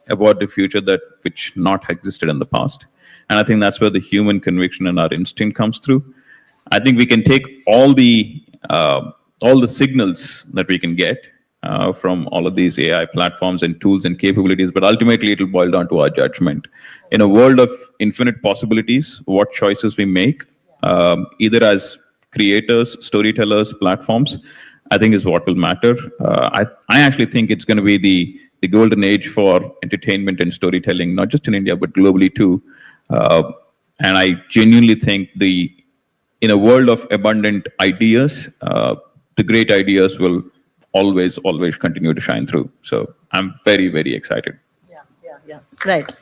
about the future which not existed in the past. And I think that's where the human conviction and our instinct comes through. I think we can take all the signals that we can get from all of these AI platforms and tools and capabilities, but ultimately it will boil down to our judgment. In a world of infinite possibilities, what choices we make, either as creators, storytellers, platforms, I think is what will matter. I actually think it's going to be the golden age for entertainment and storytelling, not just in India, but globally too. And I genuinely think in a world of abundant ideas, the great ideas will always continue to shine through. So I'm very, very excited. Yeah. Right.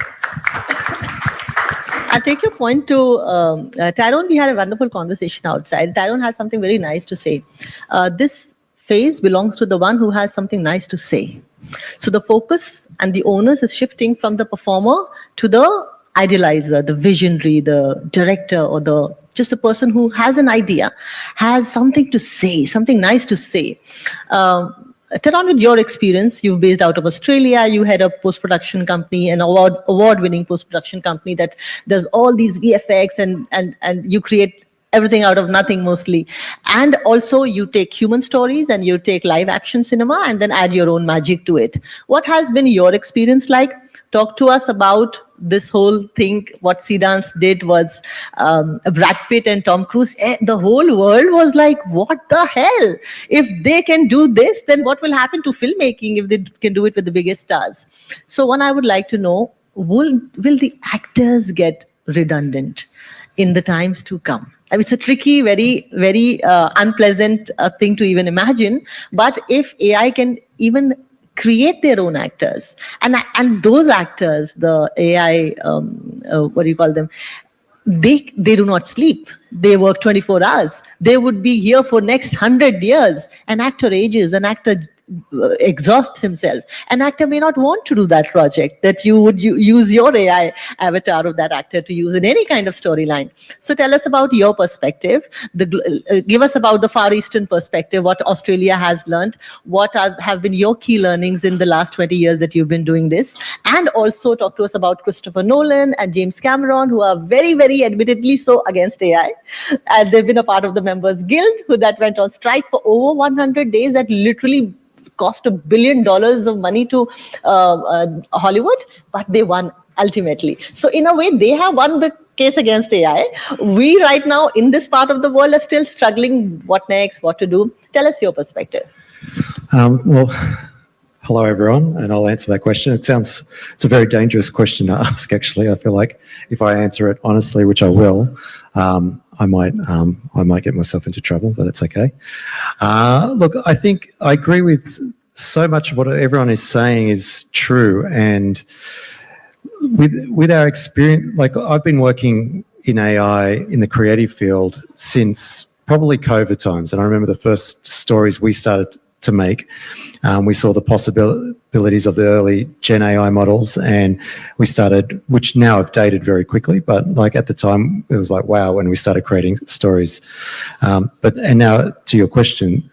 I'll take your point to Tyrone. We had a wonderful conversation outside. Tyrone has something very nice to say. This phase belongs to the one who has something nice to say. So the focus and the onus is shifting from the performer to the idealizer, the visionary, the director, or just the person who has an idea, has something to say, something nice to say. Tyrone, with your experience, you've based out of Australia, you had a post-production company, an award-winning post-production company that does all these VFX and you create everything out of nothing mostly. And also you take human stories and you take live action cinema and then add your own magic to it. What has been your experience like? Talk to us about this whole thing. What Seedance did was Brad Pitt and Tom Cruise. The whole world was like, what the hell? If they can do this, then what will happen to filmmaking if they can do it with the biggest stars? So one, I would like to know, will the actors get redundant in the times to come? I mean, it's a tricky, very, very unpleasant thing to even imagine. But if AI can even create their own actors, and those actors, the AI, what do you call them? They do not sleep. They work 24 hours. They would be here for next 100 years. An actor ages, an actor exhausts himself. An actor may not want to do that project that you would use your AI avatar of that actor to use in any kind of storyline. So tell us about your perspective. Give us about the Far Eastern perspective, what Australia has learned, what have been your key learnings in the last 20 years that you've been doing this, and also talk to us about Christopher Nolan and James Cameron, who are very, very admittedly so against AI. And they've been a part of the Members Guild, that went on strike for over 100 days, that literally cost $1 billion of money to Hollywood, but they won ultimately. So in a way, they have won the case against AI. We right now in this part of the world are still struggling. What next? What to do? Tell us your perspective. Well, hello everyone, and I'll answer that question. It's a very dangerous question to ask. Actually, I feel like if I answer it honestly, which I will, I might get myself into trouble, but that's okay. Look, I think I agree with so much of what everyone is saying is true, and with our experience, like I've been working in AI in the creative field since probably COVID times, and I remember the first stories we started to make. We saw the possibilities of the early Gen AI models, and we started, which now have dated very quickly, but like at the time it was like, wow, when we started creating stories. And now to your question,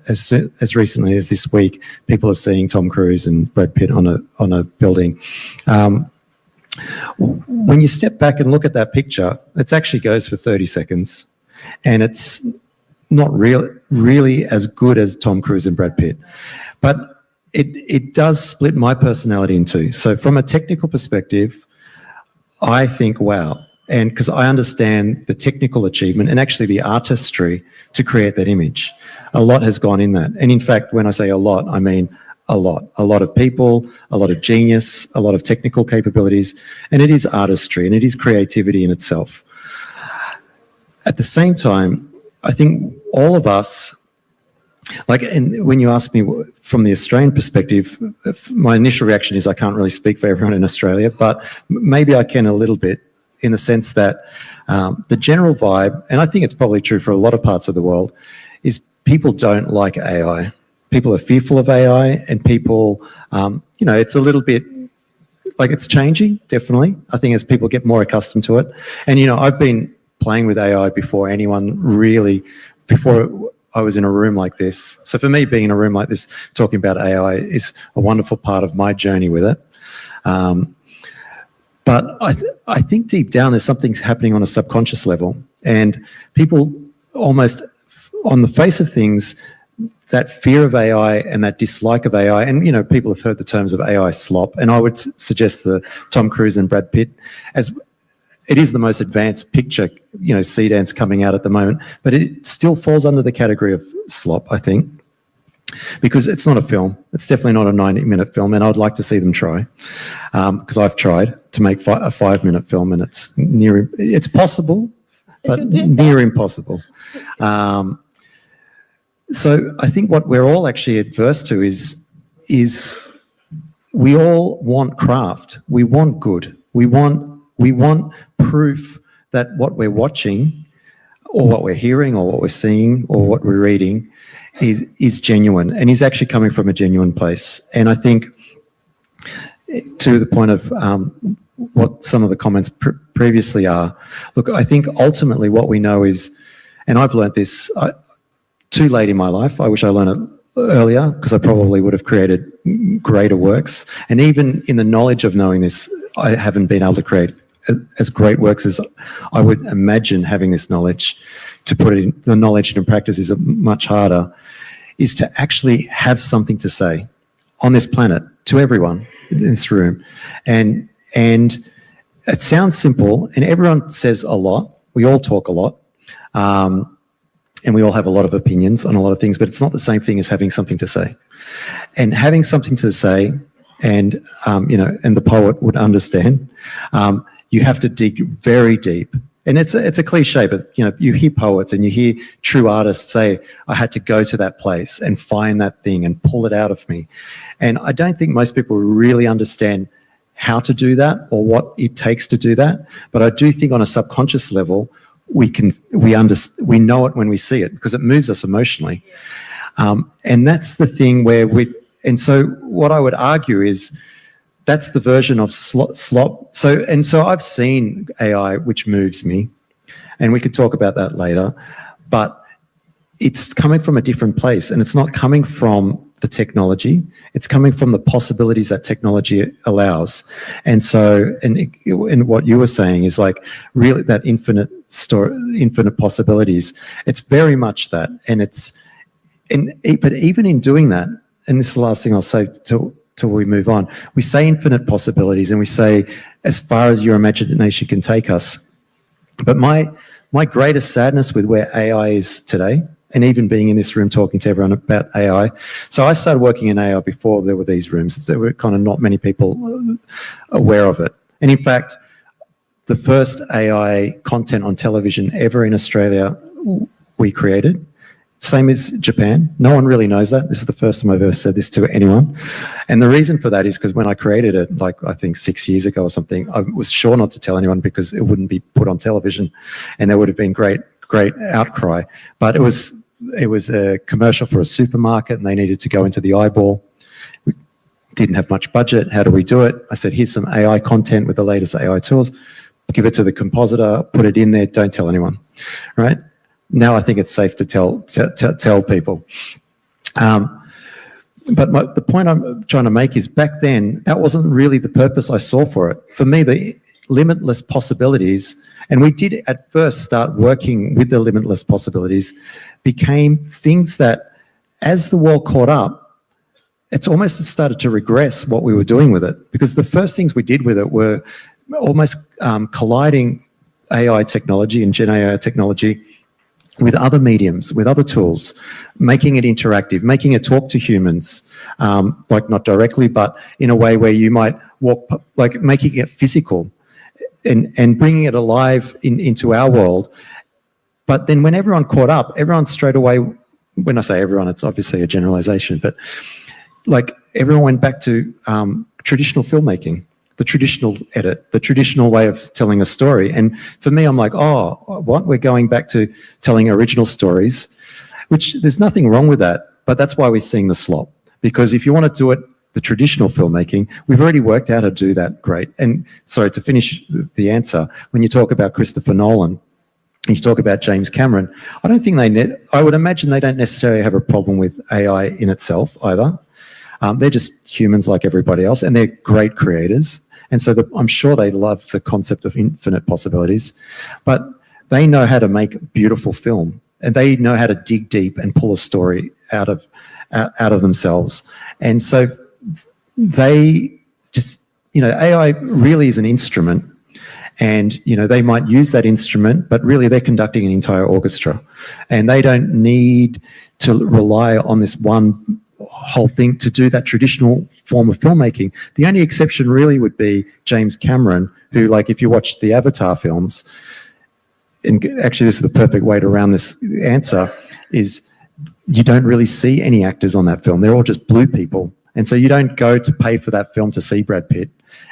as recently as this week, people are seeing Tom Cruise and Brad Pitt on a building. When you step back and look at that picture, it actually goes for 30 seconds, and it's not really as good as Tom Cruise and Brad Pitt. But it does split my personality in two. So from a technical perspective, I think, wow. And because I understand the technical achievement and actually the artistry to create that image. A lot has gone in that. And in fact, when I say a lot, I mean a lot. A lot of people, a lot of genius, a lot of technical capabilities. And it is artistry and it is creativity in itself. At the same time, I think all of us, and when you ask me from the Australian perspective, my initial reaction is I can't really speak for everyone in Australia, but maybe I can a little bit in the sense that the general vibe, and I think it's probably true for a lot of parts of the world, is people don't like AI. People are fearful of AI, and people, it's a little bit like it's changing, definitely. I think as people get more accustomed to it. And, I've been playing with AI before I was in a room like this. So for me, being in a room like this, talking about AI is a wonderful part of my journey with it. But I think deep down there's something happening on a subconscious level, and people almost on the face of things, that fear of AI and that dislike of AI, and people have heard the terms of AI slop, and I would suggest the Tom Cruise and Brad Pitt as it is the most advanced picture, sea dance coming out at the moment, but it still falls under the category of slop, I think, because it's not a film. It's definitely not a 90-minute film, and I'd like to see them try, because I've tried to make a 5-minute film, and it's possible, but near impossible. So I think what we're all actually adverse to is we all want craft. We want good. We want proof that what we're watching or what we're hearing or what we're seeing or what we're reading is genuine and is actually coming from a genuine place. And I think to the point of what some of the comments previously are, look, I think ultimately what we know is, and I've learned this too late in my life. I wish I learned it earlier because I probably would have created greater works. And even in the knowledge of knowing this, I haven't been able to create as great works as I would imagine having this knowledge. To put it in, the knowledge into practice is much harder, is to actually have something to say on this planet to everyone in this room. And it sounds simple, and everyone says a lot. We all talk a lot. And we all have a lot of opinions on a lot of things, but it's not the same thing as having something to say. And having something to say, and and the poet would understand, you have to dig very deep. And it's a cliche, but you hear poets and you hear true artists say, I had to go to that place and find that thing and pull it out of me. And I don't think most people really understand how to do that or what it takes to do that. But I do think on a subconscious level, we know it when we see it because it moves us emotionally. And that's the thing where and so what I would argue is that's the version of slop. So I've seen AI which moves me, and we could talk about that later, but it's coming from a different place, and it's not coming from the technology. It's coming from the possibilities that technology allows. And so, and what you were saying is like really that infinite possibilities. It's very much that, but even in doing that, and this is the last thing I'll say till we move on, we say infinite possibilities and we say as far as your imagination can take us. But my greatest sadness with where AI is today, and even being in this room talking to everyone about AI. So I started working in AI before there were these rooms. There were kind of not many people aware of it. And in fact, the first AI content on television ever in Australia we created. Same as Japan. No one really knows that. This is the first time I've ever said this to anyone. And the reason for that is because when I created it, like I think 6 years ago or something, I was sure not to tell anyone because it wouldn't be put on television and there would have been great outcry. But it was a commercial for a supermarket and they needed to go into the eyeball. We didn't have much budget. How do we do it? I said, here's some AI content with the latest AI tools. Give it to the compositor, put it in there, don't tell anyone, right? Now I think it's safe to tell people. But the point I'm trying to make is back then, that wasn't really the purpose I saw for it. For me, the limitless possibilities, and we did at first start working with the limitless possibilities, became things that as the world caught up, it's almost started to regress what we were doing with it. Because the first things we did with it were almost colliding AI technology and Gen AI technology with other mediums, with other tools, making it interactive, making it talk to humans, like not directly, but in a way where you might walk, like making it physical and bringing it alive into our world. But then when everyone caught up, everyone straight away, when I say everyone, it's obviously a generalization, but like everyone went back to traditional filmmaking, the traditional edit, the traditional way of telling a story. And for me, I'm like, oh, what? We're going back to telling original stories, which there's nothing wrong with that, but that's why we're seeing the slop. Because if you want to do it, the traditional filmmaking, we've already worked out how to do that great. And sorry, to finish the answer, when you talk about Christopher Nolan, and you talk about James Cameron, I don't think I would imagine they don't necessarily have a problem with AI in itself either. They're just humans like everybody else, and they're great creators. And so I'm sure they love the concept of infinite possibilities, but they know how to make beautiful film, and they know how to dig deep and pull a story out of themselves. And so they just, AI really is an instrument, and, they might use that instrument, but really they're conducting an entire orchestra, and they don't need to rely on this one whole thing to do that traditional form of filmmaking. The only exception really would be James Cameron, who, like, if you watch the Avatar films, and actually this is the perfect way to round this answer, is you don't really see any actors on that film. They're all just blue people. And so you don't go to pay for that film to see Brad Pitt.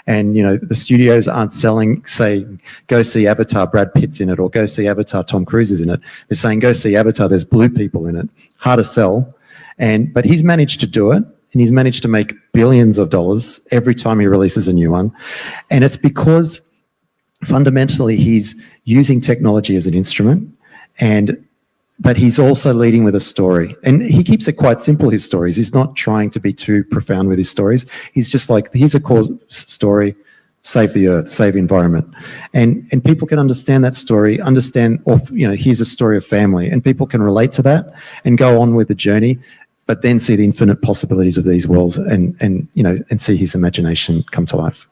And, the studios aren't saying, go see Avatar, Brad Pitt's in it, or go see Avatar, Tom Cruise is in it. They're saying, go see Avatar, there's blue people in it. Hard to sell. But he's managed to do it, and he's managed to make billions of dollars every time he releases a new one. And it's because fundamentally he's using technology as an instrument, but he's also leading with a story. And he keeps it quite simple, his stories. He's not trying to be too profound with his stories. He's just like, here's a core story, save the earth, save the environment. And people can understand that story, here's a story of family, and people can relate to that and go on with the journey, but then see the infinite possibilities of these worlds and see his imagination come to life.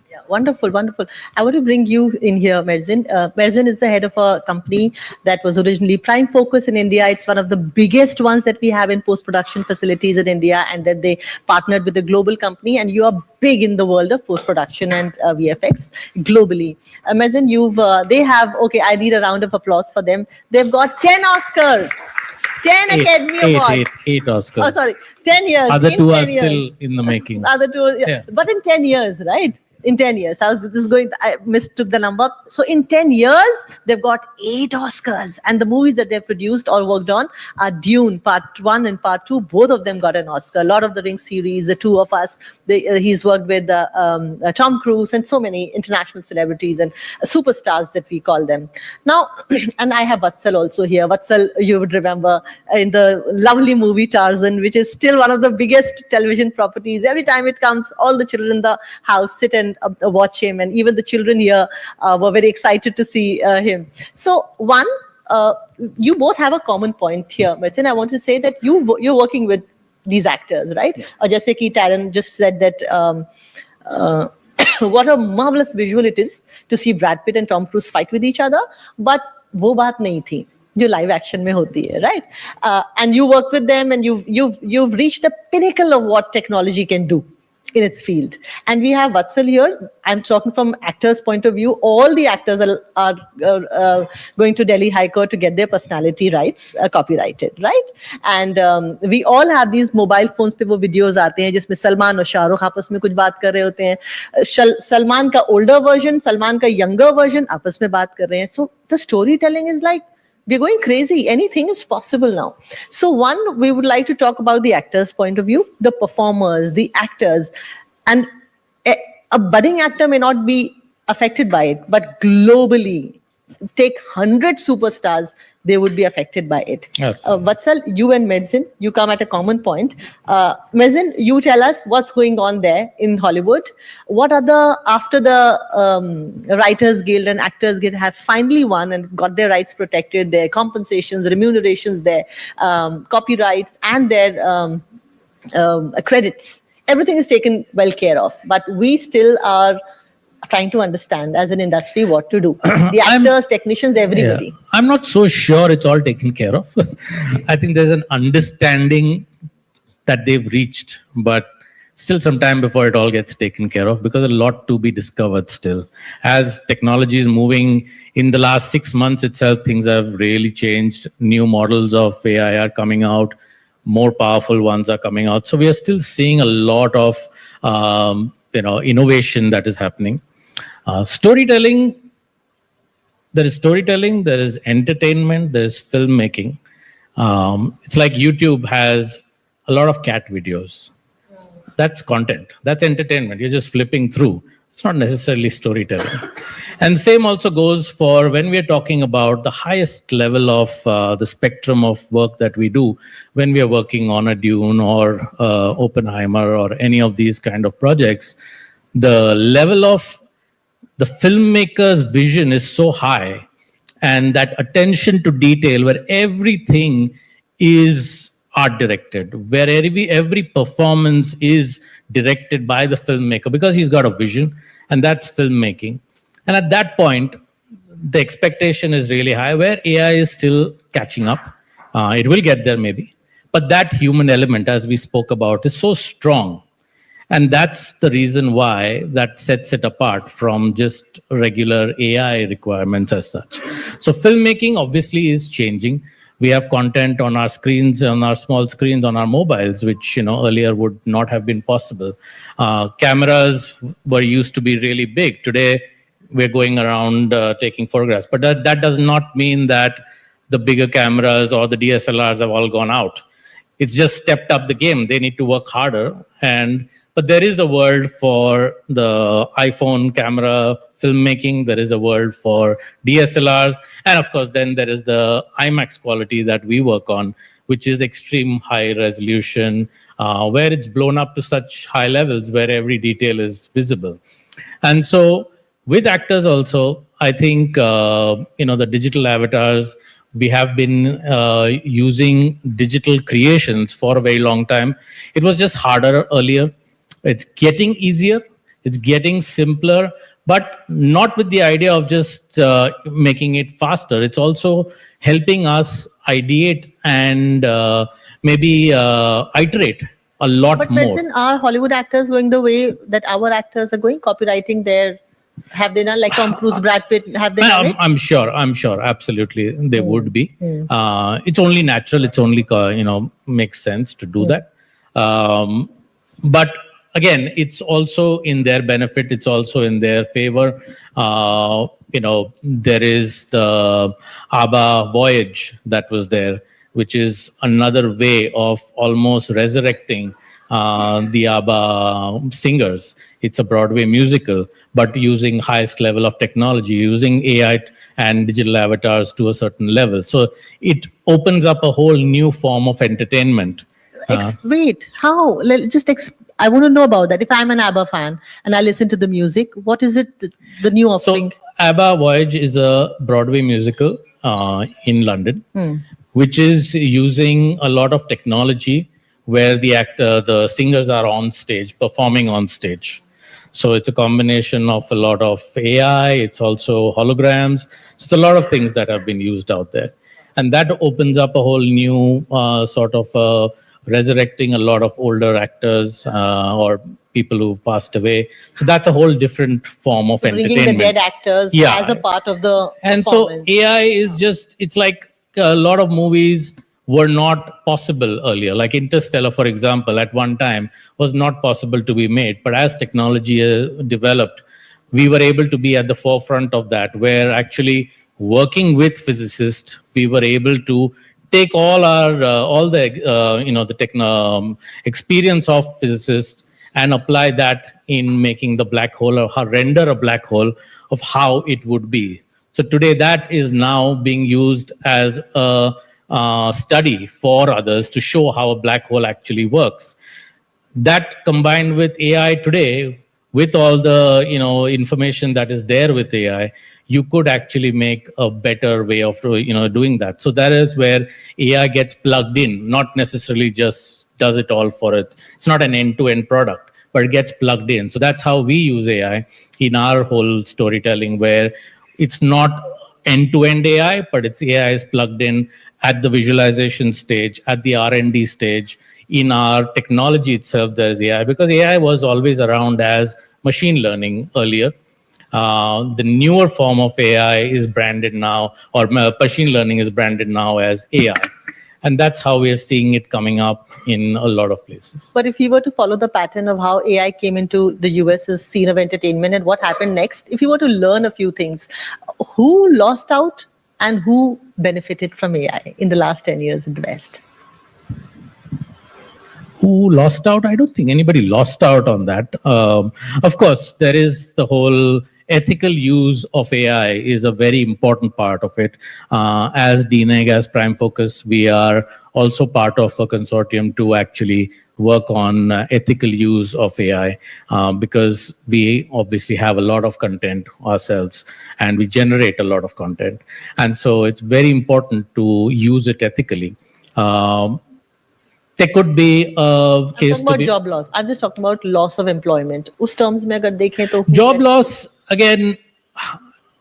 Yeah, wonderful, wonderful. I want to bring you in here, Merzin. Merzin is the head of a company that was originally Prime Focus in India. It's one of the biggest ones that we have in post-production facilities in India, and that they partnered with a global company, and you are big in the world of post-production and VFX globally. Merzin, I need a round of applause for them. They've got 10 Oscars. 10 Academy Awards. Eight Oscars. Oh, sorry. 10 years. Other two are 10 years. still in the making. Other two, Yeah. But in 10 years, right? In 10 years. I mistook the number. So in 10 years, they've got 8 Oscars. And the movies that they've produced or worked on are Dune, Part 1 and Part 2. Both of them got an Oscar. Lord of the Rings series, the two of us. He's worked with Tom Cruise and so many international celebrities and superstars that we call them. Now, and I have Vatsal also here. Vatsal, you would remember in the lovely movie Tarzan, which is still one of the biggest television properties. Every time it comes, all the children in the house sit and watch him, and even the children here were very excited to see him. So you both have a common point here, Merzin. I want to say that you're working with these actors, right? Yeah. Jaise ki Taran just said that what a marvelous visual it is to see Brad Pitt and Tom Cruise fight with each other, but wo baat nahi thi जो live action में होती है, right? And you work with them, and you've reached the pinnacle of what technology can do in its field. And we have Vatsal here. I'm talking from actors' point of view. All the actors are going to Delhi High Court to get their personality rights copyrighted, right? And we all have these mobile phones पे वो videos आते हैं जिसमें सलमान और शाहरुख आपस में कुछ बात कर रहे होते हैं. सलमान का older version, सलमान का younger version आपस में बात कर रहे हैं. So the storytelling is like, we're going crazy. Anything is possible now. So we would like to talk about the actors' point of view, the performers, the actors. And a budding actor may not be affected by it, but globally, take 100 superstars, they would be affected by it. Vatsal, you and Merzin, you come at a common point. Merzin, you tell us what's going on there in Hollywood. What are after the Writers Guild and Actors Guild have finally won and got their rights protected, their compensations, remunerations, their copyrights, and their credits. Everything is taken well care of, but we still are trying to understand as an industry what to do. The actors, technicians, everybody. Yeah. I'm not so sure it's all taken care of. I think there's an understanding that they've reached, but still some time before it all gets taken care of, because a lot to be discovered still. As technology is moving, in the last 6 months itself, things have really changed. New models of AI are coming out. More powerful ones are coming out. So we are still seeing a lot of innovation that is happening. Storytelling, there is entertainment, there is filmmaking. It's like YouTube has a lot of cat videos. That's content, that's entertainment. You're just flipping through. It's not necessarily storytelling. And same also goes for when we are talking about the highest level of the spectrum of work that we do when we are working on a Dune or Oppenheimer or any of these kind of projects. The level of the filmmaker's vision is so high, and that attention to detail where everything is art directed, where every performance is directed by the filmmaker because he's got a vision, and that's filmmaking. And at that point, the expectation is really high, where AI is still catching up. It will get there maybe. But that human element, as we spoke about, is so strong. And that's the reason why that sets it apart from just regular AI requirements as such. So filmmaking obviously is changing. We have content on our screens, on our small screens, on our mobiles, which earlier would not have been possible. Cameras were used to be really big. Today, we're going around taking photographs. But that does not mean that the bigger cameras or the DSLRs have all gone out. It's just stepped up the game. They need to work harder. But there is a world for the iPhone camera filmmaking. There is a world for DSLRs. And of course, then there is the IMAX quality that we work on, which is extreme high resolution, where it's blown up to such high levels where every detail is visible. And so with actors also, I think, the digital avatars, we have been using digital creations for a very long time. It was just harder earlier. It's getting easier. It's getting simpler, but not with the idea of just making it faster. It's also helping us ideate and maybe iterate a lot But more. Benson, are Hollywood actors going the way that our actors are going, copywriting their, have they done like Tom Cruise, Brad Pitt, have they done it? I'm sure, absolutely, they would be. It's only natural. It's only, makes sense to do that. But again, it's also in their benefit. It's also in their favor. There is the ABBA Voyage that was there, which is another way of almost resurrecting the ABBA singers. It's a Broadway musical, but using highest level of technology, using AI and digital avatars to a certain level. So it opens up a whole new form of entertainment. Wait, how? I want to know about that. If I'm an ABBA fan and I listen to the music, what is it, the new offering? So ABBA Voyage is a Broadway musical in London, which is using a lot of technology where the singers are on stage, performing on stage. So it's a combination of a lot of AI. It's also holograms. So it's a lot of things that have been used out there. And that opens up a whole new sort of resurrecting a lot of older actors or people who've passed away. So that's a whole different form of Bringing entertainment. the dead actors as a part of the And so performance. AI is just, it's like a lot of movies were not possible earlier. Like Interstellar, for example, at one time was not possible to be made. But as technology developed, we were able to be at the forefront of that, where actually working with physicists, we were able to take all the experience of physicists and apply that in making the black hole, or how render a black hole of how it would be. So today that is now being used as a study for others to show how a black hole actually works. That combined with AI today, with all the information that is there with AI, you could actually make a better way of doing that. So that is where AI gets plugged in, not necessarily just does it all for it. It's not an end-to-end product, but it gets plugged in. So that's how we use AI in our whole storytelling, where it's not end-to-end AI, but it's AI is plugged in at the visualization stage, at the R&D stage. In our technology itself, there's AI, because AI was always around as machine learning earlier. The newer form of AI is branded now, or machine learning is branded now as AI. And that's how we are seeing it coming up in a lot of places. But if you were to follow the pattern of how AI came into the US's scene of entertainment and what happened next, if you were to learn a few things, who lost out and who benefited from AI in the last 10 years in the West? Who lost out? I don't think anybody lost out on that. Of course, there is the whole ethical use of AI is a very important part of it. As DNEG, as Prime Focus, we are also part of a consortium to actually work on ethical use of AI, because we obviously have a lot of content ourselves and we generate a lot of content. And so it's very important to use it ethically. There could be a case talking about job loss. I'm just talking about loss of employment. उस terms में अगर देखें तो job loss, again,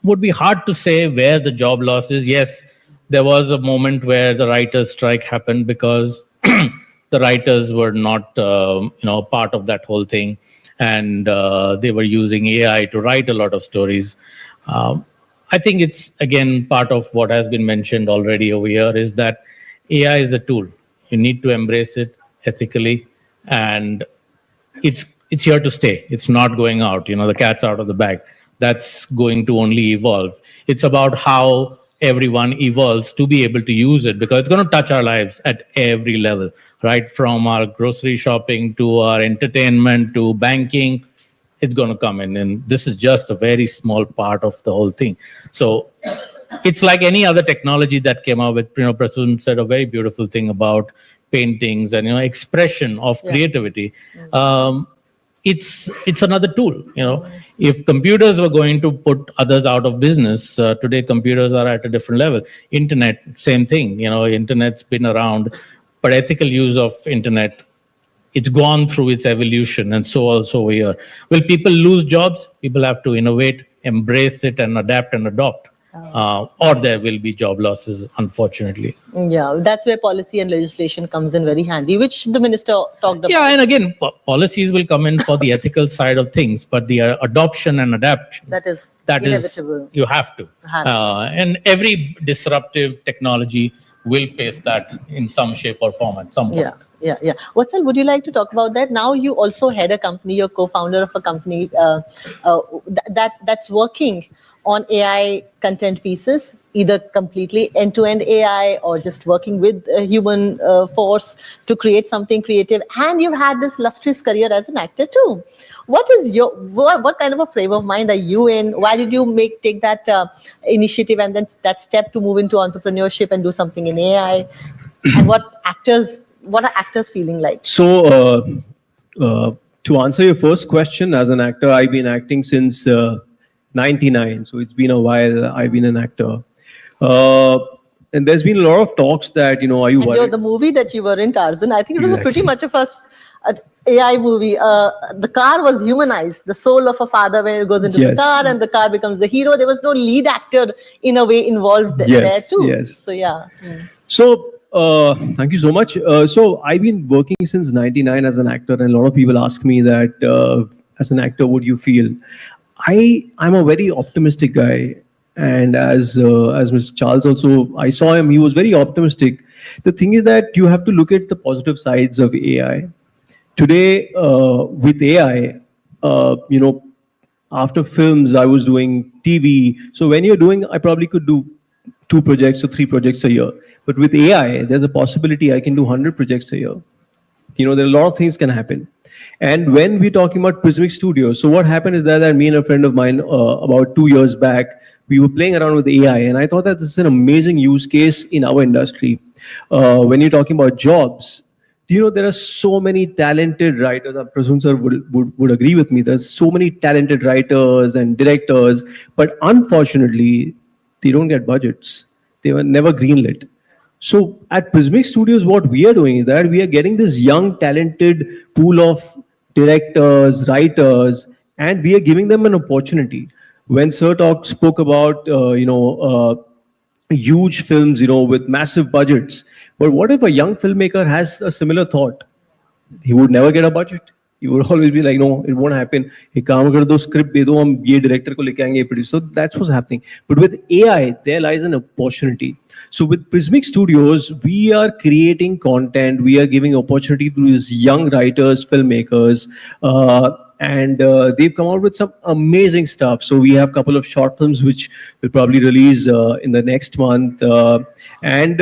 would be hard to say where the job loss is. Yes, there was a moment where the writers' strike happened because the writers were not, part of that whole thing, and they were using AI to write a lot of stories. I think it's, again, part of what has been mentioned already over here is that AI is a tool. You need to embrace it ethically, and it's here to stay. It's not going out. The cat's out of the bag. That's going to only evolve. It's about how everyone evolves to be able to use it, because it's going to touch our lives at every level, right? From our grocery shopping to our entertainment to banking, it's going to come in. And this is just a very small part of the whole thing. So it's like any other technology that came out with, Prasoon said a very beautiful thing about paintings and, expression of creativity. It's another tool. If computers were going to put others out of business, today computers are at a different level. Internet, same thing. Internet's been around, but ethical use of internet, it's gone through its evolution, and so also we are. Will people lose jobs? People have to innovate, embrace it, and adapt and adopt. Or there will be job losses, unfortunately. Yeah, that's where policy and legislation comes in very handy, which the minister talked about. Yeah, and again, policies will come in for the ethical side of things, but the adoption and adaptation, that is inevitable. You have to. And every disruptive technology will face that in some shape or form at some point. Yeah. Vatsal, would you like to talk about that? Now you also head a company, you're co-founder of a company that's working on AI content pieces, either completely end-to-end AI or just working with a human force to create something creative. And you've had this illustrious career as an actor too. What kind of a frame of mind are you in? Why did you take that initiative and then that step to move into entrepreneurship and do something in AI? And what are actors feeling like? So, to answer your first question, as an actor, I've been acting since 99. So it's been a while I've been an actor. And there's been a lot of talks that, are you worried? The movie that you were in, Tarzan, I think it was pretty much of an AI movie. The car was humanized, the soul of a father when it goes into the car and the car becomes the hero. There was no lead actor in a way involved there too. Yes. So, yeah. So, thank you so much. So I've been working since 99 as an actor, and a lot of people ask me that as an actor, what do you feel? I'm a very optimistic guy, and as Mr. Charles also, I saw him, he was very optimistic. The thing is that you have to look at the positive sides of AI. Today, with AI, after films, I was doing TV. So when you're doing, I probably could do 2 projects or 3 projects a year. But with AI, there's a possibility I can do 100 projects a year. There are a lot of things can happen. And when we're talking about Prismic Studios, so what happened is that me and a friend of mine, about 2 years back, we were playing around with AI, and I thought that this is an amazing use case in our industry. When you're talking about jobs, there are so many talented writers. Prasoon sir would agree with me. There's so many talented writers and directors, but unfortunately, they don't get budgets. They were never greenlit. So at Prismic Studios, what we are doing is that we are getting this young, talented pool of directors, writers, and we are giving them an opportunity. When Sir spoke about, huge films, with massive budgets, but what if a young filmmaker has a similar thought? He would never get a budget. He would always be like, no, it won't happen. Hey, kaam kar do, script de do, hum ye director ko leke aayenge, produce. So that's what's happening. But with AI, there lies an opportunity. So with Prismic Studios, we are creating content. We are giving opportunity to these young writers, filmmakers, and they've come out with some amazing stuff. So we have a couple of short films which will probably release in the next month. And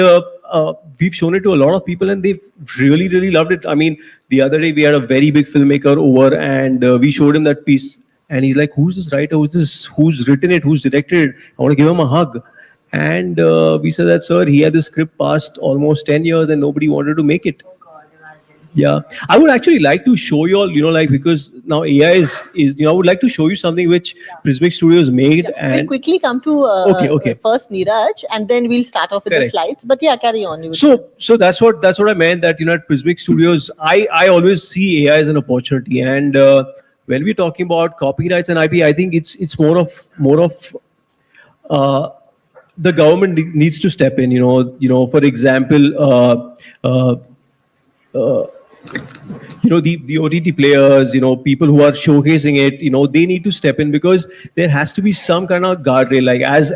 we've shown it to a lot of people, and they've really loved it. I mean, the other day we had a very big filmmaker over, and we showed him that piece. And he's like, who's this writer? Who's written it? Who's directed it? I want to give him a hug. And we said that, sir, he had the script passed almost 10 years and nobody wanted to make it. Yeah, I would actually like to show you all, like, because now AI is I would like to show you something which Prismic Studios made. We'll And quickly come to Okay. first Neeraj, and then we'll start off with the Correct. slides. But yeah, carry on. You so that's what I meant, that at Prismic Studios, I always see AI as an opportunity. And when we're talking about copyrights and IP, I think it's more of the government needs to step in. For example, the OTT players, people who are showcasing it, they need to step in, because there has to be some kind of guardrail. Like as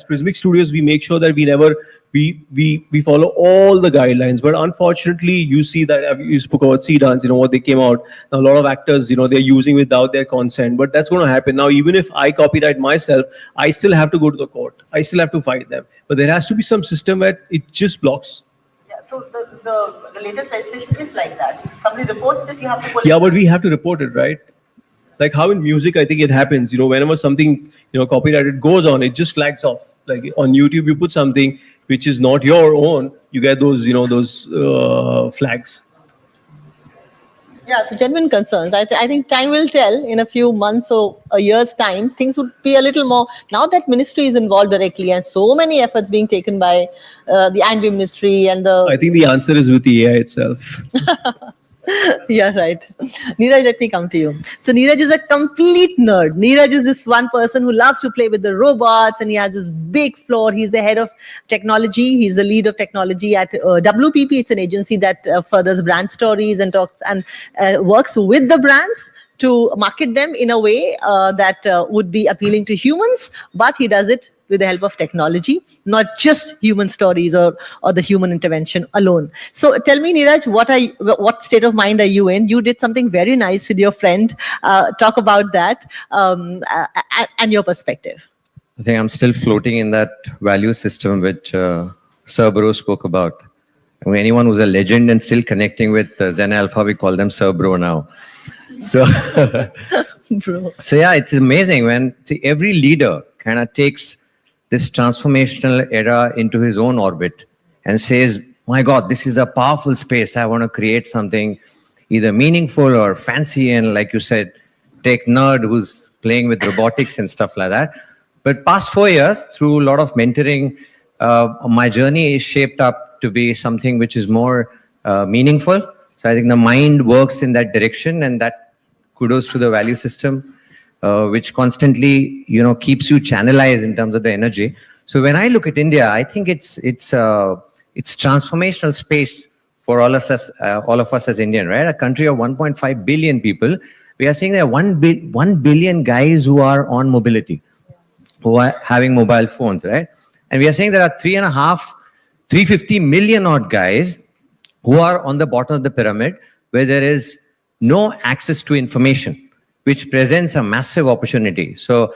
Prismic Studios, we make sure that we follow all the guidelines. But unfortunately, you see that you spoke about C-Dance, what they came out. Now, a lot of actors, they're using without their consent, but that's going to happen. Now, even if I copyright myself, I still have to go to the court. I still have to fight them. But there has to be some system where it just blocks. So the latest legislation is like that. If somebody reports it, you have to pull Yeah, but we have to report it, right? Like how in music, I think it happens. Whenever something copyrighted goes on, it just flags off. Like on YouTube, you put something which is not your own, you get those flags. Yeah, so genuine concerns. I think time will tell. In a few months or a year's time, things would be a little more. Now that ministry is involved directly, and so many efforts being taken by the ANB ministry and the. I think the answer is with the AI itself. Yeah, right. Neeraj, let me come to you. So Neeraj is a complete nerd. Neeraj is this one person who loves to play with the robots, and he has this big floor. He's the head of technology. He's the lead of technology at WPP. It's an agency that furthers brand stories and talks and works with the brands to market them in a way that would be appealing to humans, but he does it with the help of technology, not just human stories or the human intervention alone. So tell me, Neeraj, what state of mind are you in? You did something very nice with your friend. Talk about that and your perspective. I think I'm still floating in that value system which Sir spoke about. I mean, anyone who's a legend and still connecting with Zen Alpha, we call them Sir now. So, Bro. so yeah, it's amazing when every leader kind of takes this transformational era into his own orbit and says, my God, this is a powerful space. I want to create something either meaningful or fancy. And like you said, take nerd who's playing with robotics and stuff like that. But past 4 years, through a lot of mentoring, my journey is shaped up to be something which is more meaningful. So I think the mind works in that direction, and that kudos to the value system, which constantly, keeps you channelized in terms of the energy. So when I look at India, I think it's transformational space for all of us as Indian, right? A country of 1.5 billion people. We are seeing there are 1 billion guys who are on mobility, who are having mobile phones, right? And we are saying there are 350 million odd guys who are on the bottom of the pyramid, where there is no access to information, which presents a massive opportunity. So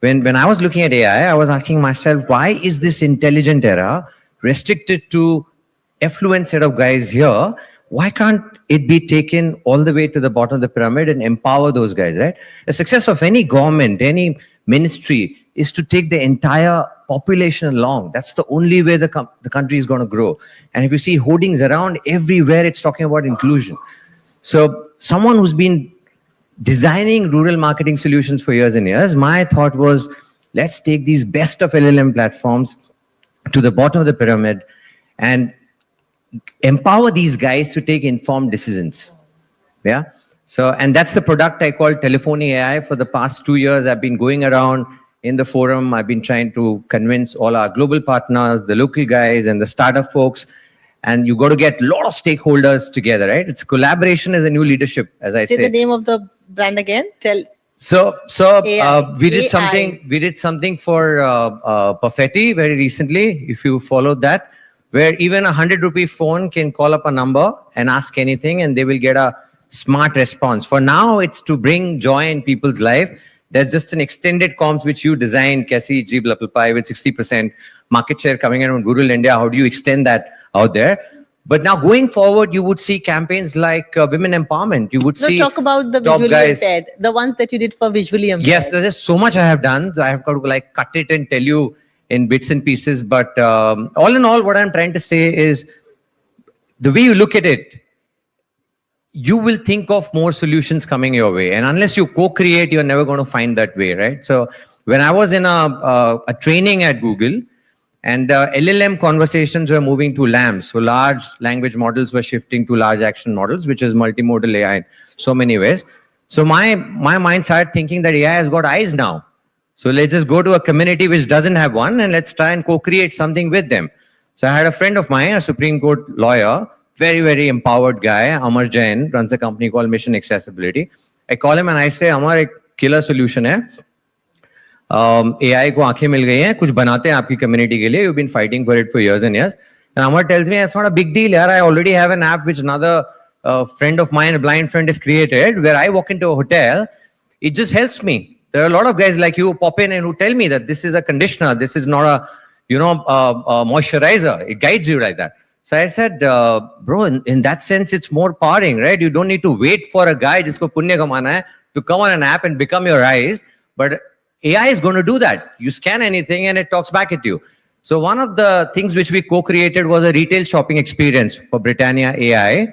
when I was looking at AI, I was asking myself, why is this intelligent era restricted to affluent set of guys here? Why can't it be taken all the way to the bottom of the pyramid and empower those guys, right? The success of any government, any ministry is to take the entire population along. That's the only way the country is going to grow. And if you see hoardings around everywhere, it's talking about inclusion. So someone who's been designing rural marketing solutions for years and years, my thought was, let's take these best of LLM platforms to the bottom of the pyramid and empower these guys to take informed decisions. Yeah. So, and that's the product I call Telephony AI. For the past 2 years, I've been going around in the forum. I've been trying to convince all our global partners, the local guys and the startup folks. And you got to get a lot of stakeholders together, right? It's collaboration as a new leadership, as I say. Say the name of the brand again. So AI. we did AI. something. We did something for Perfetti very recently. If you followed that, where even a 100 rupee phone can call up a number and ask anything, and they will get a smart response. For now, it's to bring joy in people's life. There's just an extended comms which you designed, Cassie, Jeeb Lapalpai, with 60% market share coming in rural India. How do you extend that out there? But now going forward, you would see campaigns like women empowerment. You would No, see talk about the top visually guys. impaired, the ones that you did for visually impaired. Yes, there's so much I have done. I have got to like cut it and tell you in bits and pieces. But all in all, what I'm trying to say is the way you look at it, you will think of more solutions coming your way. And unless you co-create, you're never going to find that way, right? So when I was in a training at Google, and LLM conversations were moving to LAMs, so large language models were shifting to large action models, which is multimodal AI in so many ways. So my mind started thinking that AI has got eyes now. So let's just go to a community which doesn't have one, and let's try and co-create something with them. So I had a friend of mine, a Supreme Court lawyer, very, very empowered guy, Amar Jain, runs a company called Mission Accessibility. I call him and I say, Amar, a killer solution hai. AI को आंखें मिल गई हैं, कुछ बनाते हैं आपकी community के लिए. You've been fighting for it for years and years. And Amar tells me, it's not a big deal, yaar. I already have an app which another friend of mine, a blind friend, has created, where I walk into a hotel. It just helps me. There are a lot of guys like you who pop in and who tell me that this is a conditioner, this is not a, a moisturizer. It guides you like that. So I said, bro, in that sense, it's more powering, right? You don't need to wait for a guy jisko punya kamana hai to come on an app and become your eyes. But AI is going to do that. You scan anything and it talks back at you. So one of the things which we co-created was a retail shopping experience for Britannia AI.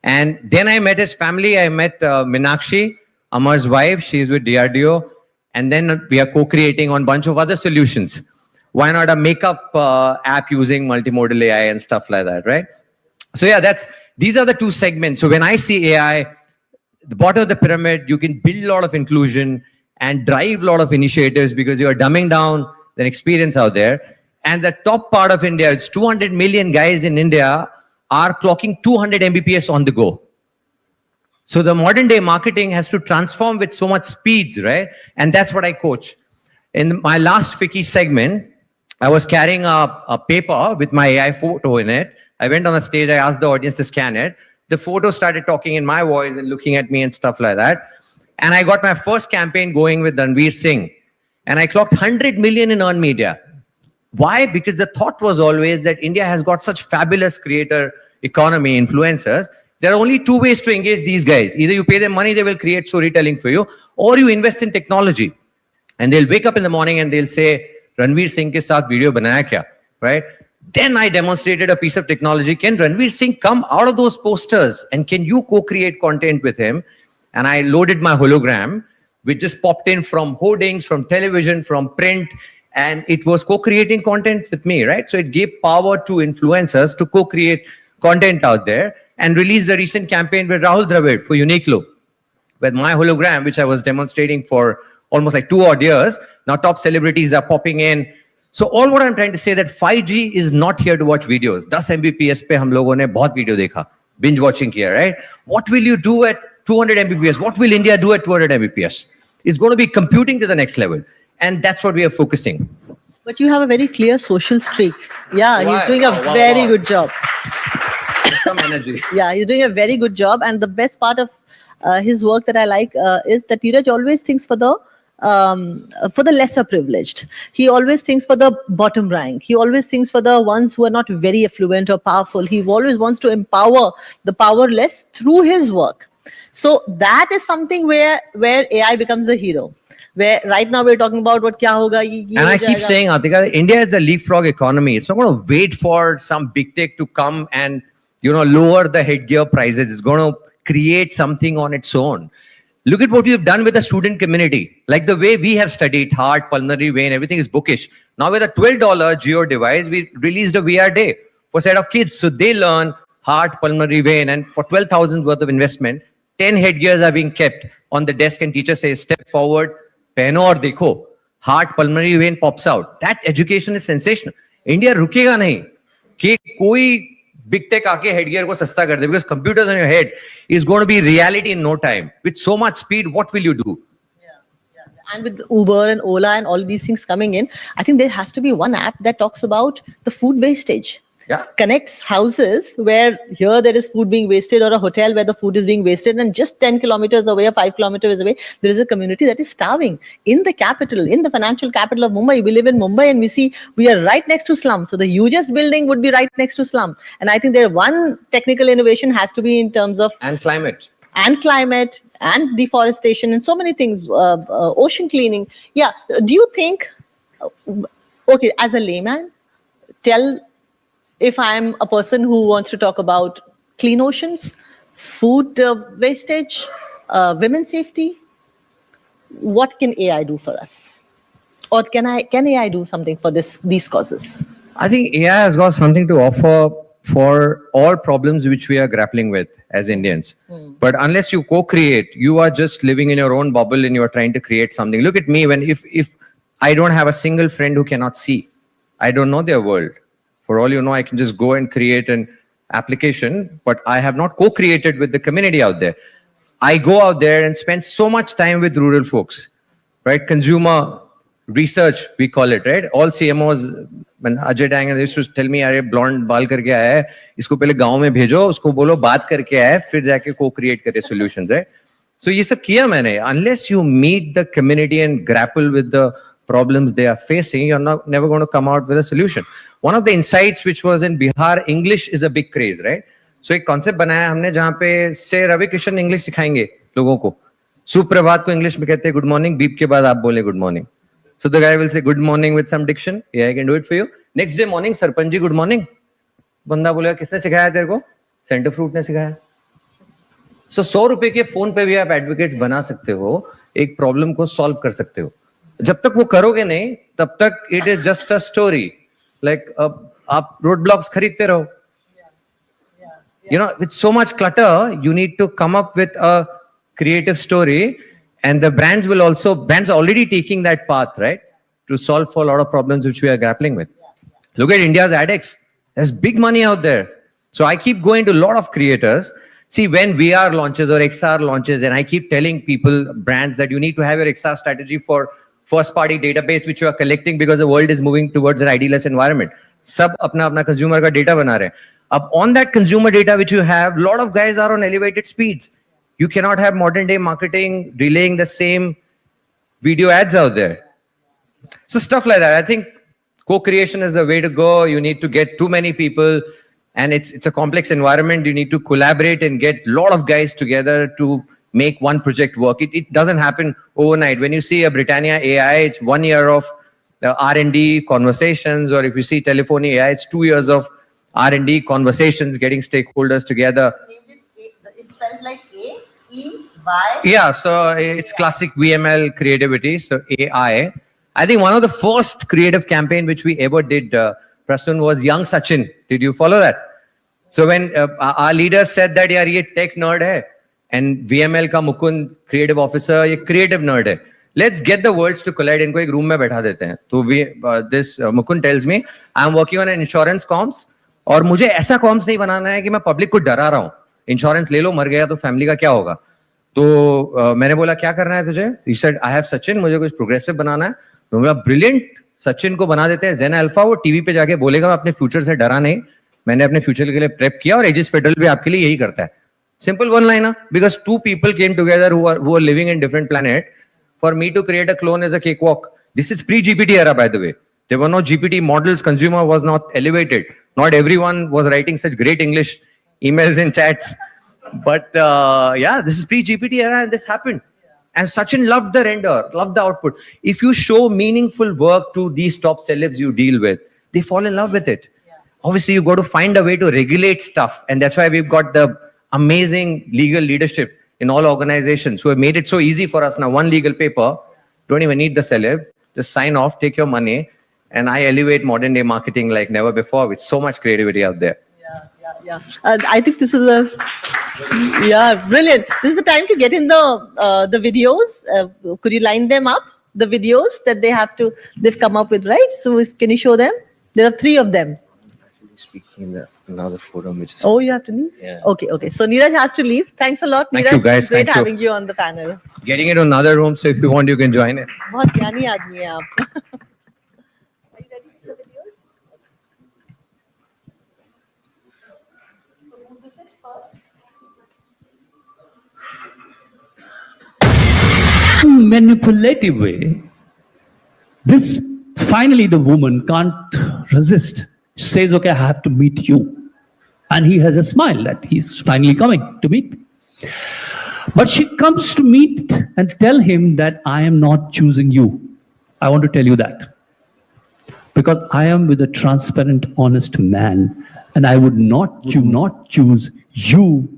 And then I met his family. I met Minakshi, Amar's wife. She's with DRDO. And then we are co-creating on a bunch of other solutions. Why not a makeup app using multimodal AI and stuff like that, right? So yeah, these are the two segments. So when I see AI, the bottom of the pyramid, you can build a lot of inclusion and drive a lot of initiatives because you are dumbing down the experience out there. And the top part of India, it's 200 million guys in India are clocking 200 Mbps on the go. So the modern day marketing has to transform with so much speeds, right? And that's what I coach. In my last FICCI segment, I was carrying a paper with my AI photo in it. I went on a stage, I asked the audience to scan it. The photo started talking in my voice and looking at me and stuff like that. And I got my first campaign going with Ranveer Singh. And I clocked 100 million in earned media. Why? Because the thought was always that India has got such fabulous creator economy, influencers. There are only two ways to engage these guys. Either you pay them money, they will create storytelling for you, or you invest in technology. And they'll wake up in the morning and they'll say, Ranveer Singh ke saath video banaya kya, right? Then I demonstrated a piece of technology. Can Ranveer Singh come out of those posters and can you co-create content with him? And I loaded my hologram, which just popped in from hoardings, from television, from print, and it was co-creating content with me, right? So it gave power to influencers to co-create content out there and released a recent campaign with Rahul Dravid for Uniqlo, with my hologram, which I was demonstrating for almost like 2 odd years. Now top celebrities are popping in. So all what I'm trying to say that 5G is not here to watch videos. 10 Mbps pe hum logon ne bahut video dekha. Binge watching here, right? What will you do at 200 Mbps? What will India do at 200 Mbps? It's going to be computing to the next level. And that's what we are focusing. But you have a very clear social streak. Yeah, Wow. he's doing a Wow, very wow. good job. Some energy. Yeah, he's doing a very good job. And the best part of his work that I like is that Neeraj always thinks for the lesser privileged. He always thinks for the bottom rank. He always thinks for the ones who are not very affluent or powerful. He always wants to empower the powerless through his work. So that is something where AI becomes a hero. Where right now we're talking about what kya hoga. And I keep saying, Atika, India is a leapfrog economy. It's not going to wait for some big tech to come and, lower the headgear prices. It's going to create something on its own. Look at what you've done with the student community. Like the way we have studied heart, pulmonary vein, everything is bookish. Now with a $12 Geo device, we released a VR day for a set of kids. So they learn heart, pulmonary vein, and for 12,000 worth of investment, 10 headgears are being kept on the desk and teacher says, step forward, pehno aur dekho. Heart, pulmonary vein pops out. That education is sensational. India rukega nahi. Ke koi big tech aake headgear ko sasta kar de, because computers on your head is going to be reality in no time. With so much speed, what will you do? And with Uber and Ola and all these things coming in, I think there has to be one app that talks about the food wastage. Yeah. Connects houses where here there is food being wasted, or a hotel where the food is being wasted, and just 10 kilometers away or 5 kilometers away, there is a community that is starving. In the capital, in the financial capital of Mumbai, we live in Mumbai and we see we are right next to slum. So the hugest building would be right next to slum. And I think there one technical innovation has to be in terms of And climate. and deforestation and so many things, ocean cleaning. Yeah. Do you think, okay, as a layman, tell if I'm a person who wants to talk about clean oceans, food wastage, women's safety, what can AI do for us? Or can AI do something for these causes? I think AI has got something to offer for all problems which we are grappling with as Indians. But unless you co-create, you are just living in your own bubble and you are trying to create something. Look at me, if I don't have a single friend who cannot see, I don't know their world. For all you know, I can just go and create an application, but I have not co-created with the community out there. I go out there and spend so much time with rural folks, right? Consumer research, we call it, right? All CMOs, when Ajay Dang used to tell me, "Arey blonde बाल करके आया है, इसको पहले गांव में भेजो, उसको बोलो बात करके आया है, फिर जाके co-create करे solutions," right? So ये सब किया मैंने. Unless you meet the community and grapple with the problems they are facing, you're never going to come out with a solution. One of the insights which was in Bihar, English is a big craze, right? So एक concept बनाया हमने जहाँ पे से Ravi Kishan English सिखाएंगे लोगों को. सुप्रभात को English में कहते हैं good morning, beep के बाद आप बोले good morning. So the guy will say good morning with some diction. Yeah, I can do it for you. Next day morning, sarpanch ji good morning. बंदा बोलेगा किसने सिखाया तेरे को? Center Fruit ने सिखाया. So 100 रुपए के फोन पे भी आप एडवोकेट्स बना सकते हो, एक प्रॉब्लम को सॉल्व कर सकते हो. जब तक वो करोगे नहीं, तब तक it is just a story. Like आप रोड ब्लॉक्स खरीदते रहो. You know, with so much clutter, you need to come up with a creative story, and the brands are already taking that path, right, to solve for a lot of problems which we are grappling with. Look at India's AdX. There's big money out there. So I keep going to a lot of creators. See, when VR launches or XR launches, and I keep telling people, brands, that you need to have your XR strategy for first-party database which you are collecting, because the world is moving towards an ID-less environment. सब अपना consumer का data बना रहे हैं. Up on that consumer data which you have, a lot of guys are on elevated speeds. You cannot have modern-day marketing relaying the same video ads out there. So stuff like that. I think co-creation is the way to go. You need to get too many people, and it's a complex environment. You need to collaborate and get a lot of guys together to make one project work. It doesn't happen overnight. When you see a Britannia AI, it's 1 year of R&D conversations, or if you see Telephony AI, it's 2 years of R&D conversations, getting stakeholders together. It spells like A-E-Y. Yeah, so it's classic VML creativity, so AI. I think one of the first creative campaign which we ever did, Prasun, was Young Sachin. Did you follow that? So when our leaders said that, yaar, ye tech nerd hai, and VML ka Mukund, creative officer, ye creative nerd hai. Let's get the worlds to collide. इनको एक room में बैठा देते हैं. तो this Mukund tells me, I'm working on an insurance comms, और मुझे ऐसा कॉम्स नहीं बनाना है कि मैं पब्लिक को डरा रहा हूँ. इंश्योरेंस ले लो, मर गया तो फैमिली का क्या होगा. तो मैंने बोला क्या करना है तुझे. He said, I have Sachin, मुझे कुछ प्रोग्रेसिव बनाना है. मैं बोला ब्रिलियंट, सचिन को बना देते हैं जेन अल्फा. वो टीवी पे जाके बोलेगा मैं अपने फ्यूचर से डरा नहीं, मैंने अपने फ्यूचर के लिए प्रेप किया, और एजिस फेडरल भी आपके लिए यही करता है. Simple one liner, because two people came together who are living in different planet. For me to create a clone is a cakewalk. This is pre-GPT era, by the way. There were no GPT models. Consumer was not elevated. Not everyone was writing such great English emails and chats. But yeah, this is pre-GPT era, and this happened. And Sachin loved the render, loved the output. If you show meaningful work to these top celebs you deal with, they fall in love with it. Yeah. Obviously, you got to find a way to regulate stuff. And that's why we've got the amazing legal leadership in all organizations who have made it so easy for us now. One legal paper, don't even need the celeb, just sign off, take your money, and I elevate modern day marketing like never before with so much creativity out there. Yeah. I think this is brilliant. This is the time to get in the videos. Could you line them up? The videos that they've come up with, right? So can you show them? There are 3 of them. Speaking in another forum, which is... Oh, you have to leave? Yeah. Okay. So Neeraj has to leave. Thanks a lot, Neeraj. Thank you, guys. Great Thank you. having you on the panel. Getting into another room, so if you want, you can join it. बहुत ज्ञानी आदमी है आप. Are you ready for the videos? manipulative way, this finally the woman can't resist. She says, okay, I have to meet you. And he has a smile that he's finally coming to meet me. But she comes to meet and tell him that I am not choosing you. I want to tell you that. Because I am with a transparent, honest man, and I would not choose you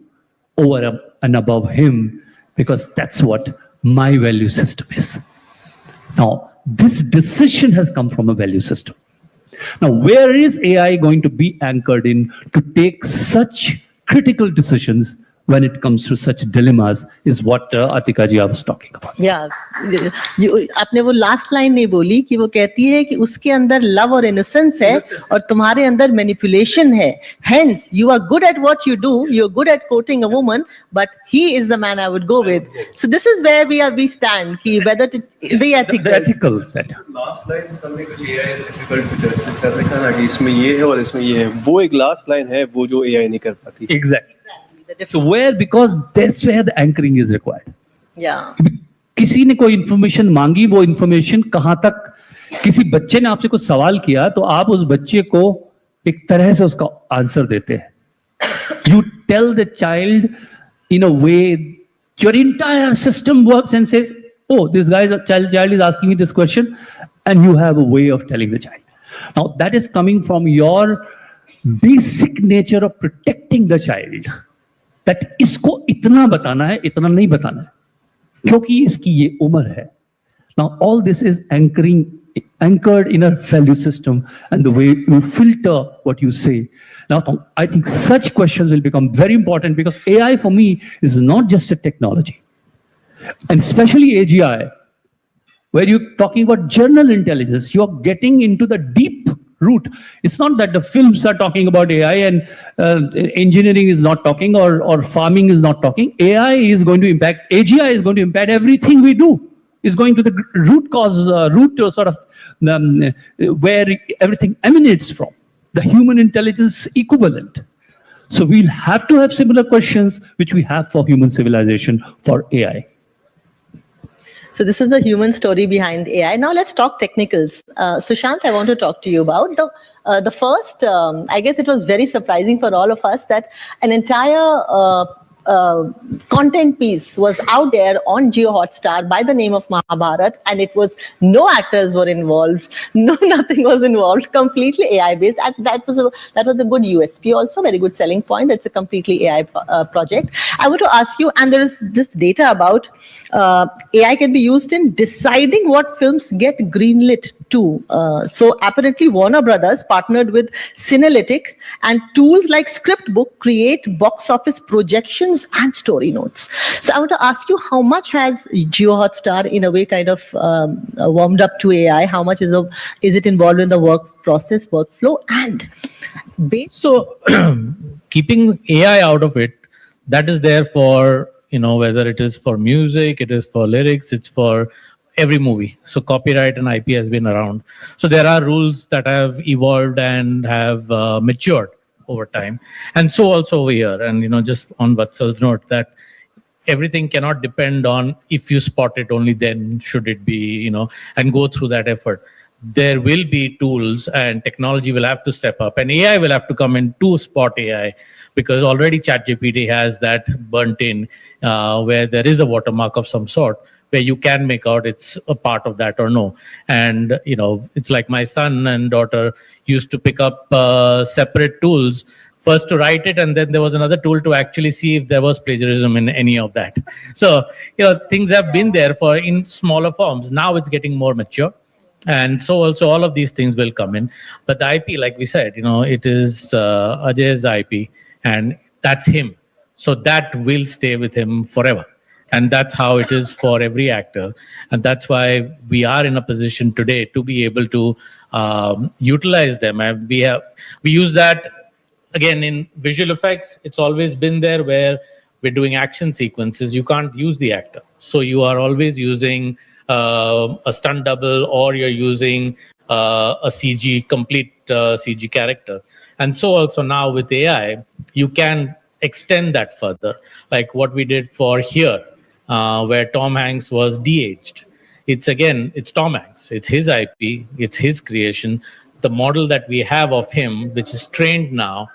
over and above him, because that's what my value system is. Now, this decision has come from a value system. Now, where is AI going to be anchored in to take such critical decisions when it comes to such dilemmas is what Atika ji was talking about. Yeah, आपने वो last line नहीं बोली कि वो कहती है कि उसके अंदर लव और इनोसेंस है और तुम्हारे अंदर मैनिपुलेशन है. Hence, you are good at what you do, you're good at quoting a woman, but he is the man I would go with. So this is where we stand. कि whether to the ethical set. Last line something which AI is difficult to judge. कर देखा ना कि इसमें ये है और इसमें ये है. वो एक लास्ट लाइन है वो जो AI नहीं कर पाती. Exactly. So where, because that's where the anchoring is required. Yeah. किसी ने कोई इंफॉर्मेशन मांगी, वो इंफॉर्मेशन कहां तक, किसी बच्चे ने आपसे कुछ सवाल किया तो आप उस बच्चे को एक तरह से उसका आंसर देते हैं. You tell the child in a way, your entire system works and says, oh, this child is asking me this question, and you have a way of telling the child. Now that is coming from your basic nature of protecting the child. That इसको इतना बताना है, इतना नहीं बताना है, क्योंकि इसकी ये उम्र है. Now all this is anchored in a value system and the way you filter what you say. Now I think such questions will become very important, because AI for me is not just a technology, and especially AGI, where you're talking about general intelligence, you're getting into the deep root. It's not that the films are talking about AI and engineering is not talking, or farming is not talking. AI is going to impact, AGI is going to impact everything we do. It's going to the root cause, sort of where everything emanates from, the human intelligence equivalent. So we'll have to have similar questions which we have for human civilization for AI. So this is the human story behind AI. Now let's talk technicals. Sushant, I want to talk to you about the first. I guess it was very surprising for all of us that an entire content piece was out there on Jio Hotstar by the name of Mahabharat, and it was no actors were involved, nothing was involved, completely AI based. And that was a good USP, also very good selling point. That's a completely AI project. I want to ask you, and there is this data about AI can be used in deciding what films get greenlit too. So apparently Warner Brothers partnered with Cinelytic, and tools like Scriptbook create box office projections and story notes. So I want to ask you, how much has Jio Hotstar in a way kind of warmed up to AI? How much is it involved in the workflow? And so keeping AI out of it, that is there for, whether it is for music, it is for lyrics, it's for every movie. So copyright and IP has been around. So there are rules that have evolved and have matured over time. And so also over here, and just on Vatsal's note, that everything cannot depend on if you spot it, only then should it be, and go through that effort. There will be tools and technology will have to step up, and AI will have to come in to spot AI, because already ChatGPT has that burnt in, where there is a watermark of some sort, where you can make out it's a part of that or no. And, it's like my son and daughter used to pick up separate tools, first to write it, and then there was another tool to actually see if there was plagiarism in any of that. So, things have been there in smaller forms. Now it's getting more mature. And so also all of these things will come in. But the IP, like we said, it is Ajay's IP, and that's him. So that will stay with him forever. And that's how it is for every actor. And that's why we are in a position today to be able to utilize them. And we use that, again, in visual effects. It's always been there, where we're doing action sequences. You can't use the actor. So you are always using a stunt double, or you're using a CG, complete CG character. And so also now with AI, you can extend that further, like what we did for here. where Tom Hanks was de-aged. It's Tom Hanks. It's his IP. It's his creation. The model that we have of him, which is trained now,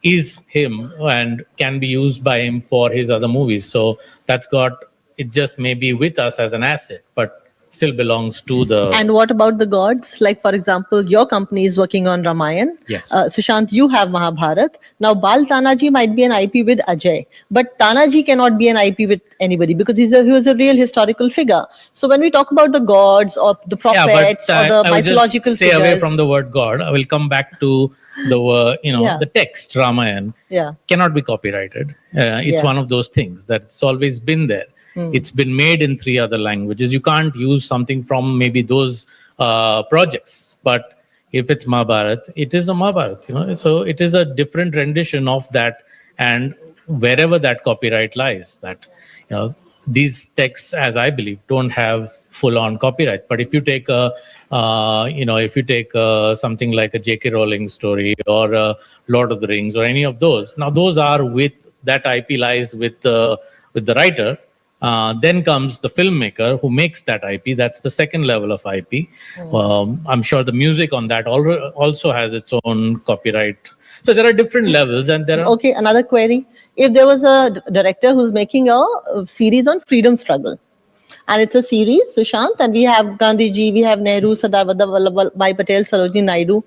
is him and can be used by him for his other movies. So it just may be with us as an asset, but still belongs to the... And what about the gods? Like, for example, your company is working on Ramayan. Yes. Sushant, you have Mahabharat. Now, Bal Tanaji might be an IP with Ajay, but Tanaji cannot be an IP with anybody because he was a real historical figure. So when we talk about the gods or the prophets or the I will mythological just stay figures... away from the word God. I will come back to the text, Ramayan, cannot be copyrighted. It's one of those things that's always been there. It's been made in 3 other languages. You can't use something from maybe those projects. But if it's Mahabharat, it is a Mahabharat. So it is a different rendition of that, and wherever that copyright lies, that these texts, as I believe, don't have full-on copyright. But if you take something like a J.K. Rowling story or Lord of the Rings or any of those, now those are with that IP lies with the writer. Then comes the filmmaker who makes that IP. That's the second level of IP. I'm sure the music on that also has its own copyright. So there are different levels, and there are... Okay, another query. If there was a director who's making a series on freedom struggle, and it's a series, Sushant, and we have Gandhiji, we have Nehru, Sardar Vallabhbhai Patel, Sarojini Naidu,